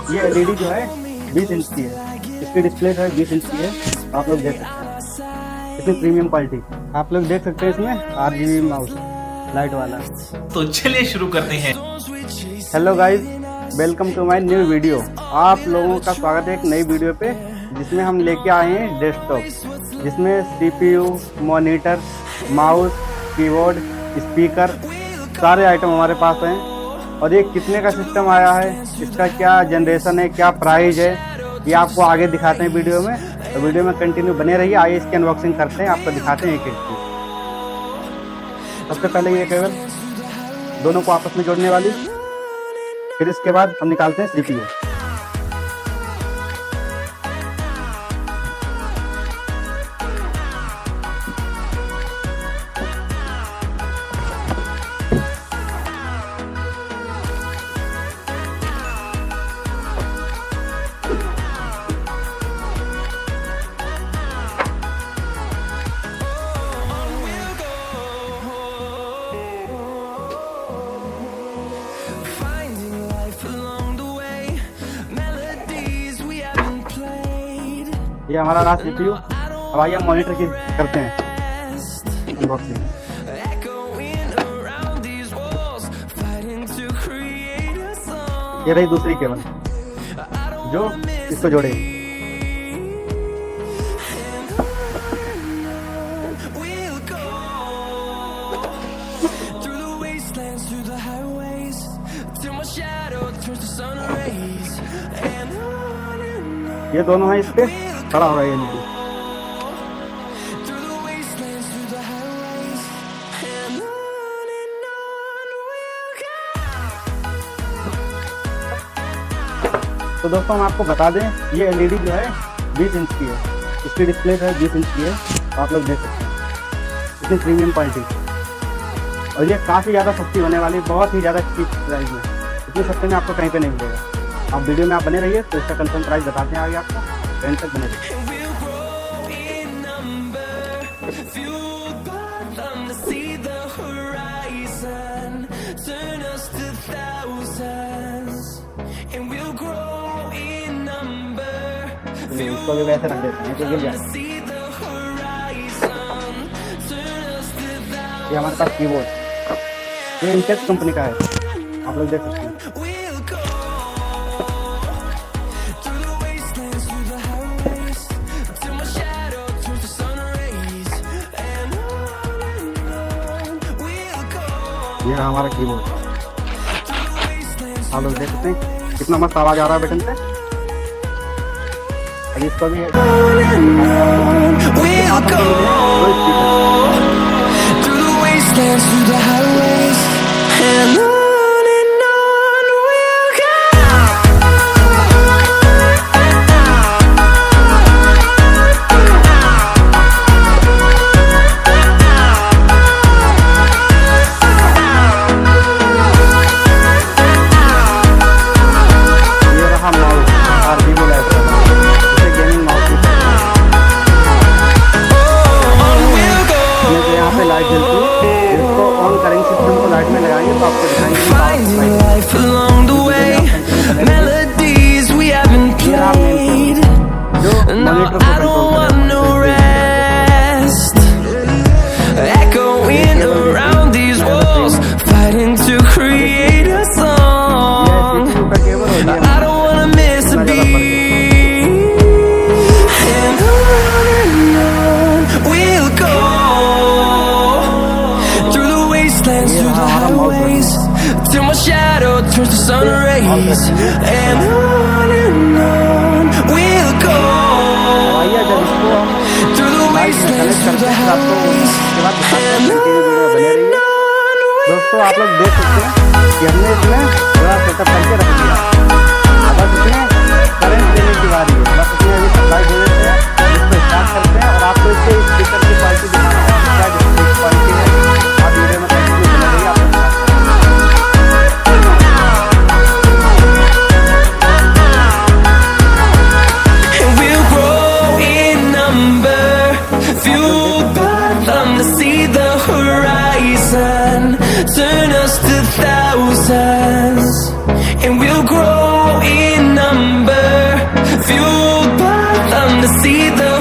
ये एलईडी जो है 20 इंच की है, इसकी डिस्प्ले है 20 इंच की है। आप लोग देख सकते हैं इतनी प्रीमियम क्वालिटी। आप लोग देख सकते हैं इसमें RGB माउस लाइट वाला। तो चलिए शुरू करते हैं। Hello guys, welcome to my new video. आप लोगों का स्वागत है एक नई वीडियो पे, जिसमें हम लेके आए हैं डेस्कटॉप, जिसमें CPU, monitor, mouse, keyboard, speaker सारे आइटम हमारे पास हैं। और ये कितने का सिस्टम आया है, इसका क्या जनरेशन है, क्या प्राइस है, ये आपको आगे दिखाते हैं वीडियो में। तो वीडियो में कंटिन्यू बने रहिए। आइए इसकी अनबॉक्सिंग करते हैं, आपको दिखाते हैं एक एक चीज। सबसे पहले ये केबल दोनों को आपस में जोड़ने वाली, फिर इसके बाद हम निकालते हैं CPU। ये हमारा रहा CPU। अब आइए हम मॉनिटर की करते हैं अनबॉक्सिंग। ये रही दूसरी केबल जो इसको जोड़ेगी। ये दोनों हैं इस पे खड़ा हो रहा है एलईडी। तो दोस्तों हम आपको बता दें, ये एलईडी जो है 20 इंच की है, इसकी डिस्प्ले है 20 इंच की है। आप लोग देख सकते हैं इतनी प्रीमियम क्वालिटी, और ये काफ़ी ज़्यादा सस्ती होने वाली, बहुत ही ज़्यादा चीप प्राइस में। इतनी सस्ते में आपको कहीं पे नहीं मिलेगा। आप वीडियो में आप बने रहिए, तो इसका कंफर्म प्राइस बताते हैं आगे आपको। एंड तक बने रहिए। इसको भी वैसे रख देते हैं तो गिर जाए। ये हमारे पास कीबोर्ड, ये इंटेक्स कंपनी का है, आप लोग देख सकते हैं। ये हमारा कीबोर्ड, आप लोग देख सकते हैं कितना मस्त आवाज आ रहा है बटन से। और इसको भी लाइट जलती है। इसको ऑन करेंगे, सिस्टम को लाइट में लगाएंगे तो आपको दिखाएंगे। जो मॉनिटर को control turns to sun rays and on we'll go through the wastelands, through the highways and on दोस्तों आप लोग देख सकते हैं कि हमने इसमें थोड़ा सेटअप करके रख दिया। बस इसमें करंट देने की बारी है, बस इसमें अभी सप्लाई दे देते हैं, इसको स्टार्ट करते हैं। और आपको इसके स्पीकर की क्वालिटी दिखाना है, क्या डिस्प्ले क्वालिटी है। आप वीडियो में कंटिन्यू बने रहिए। आप fueled by them to see the horizon. 1,000, turn us to thousands, and we'll grow in number, fueled by them to see the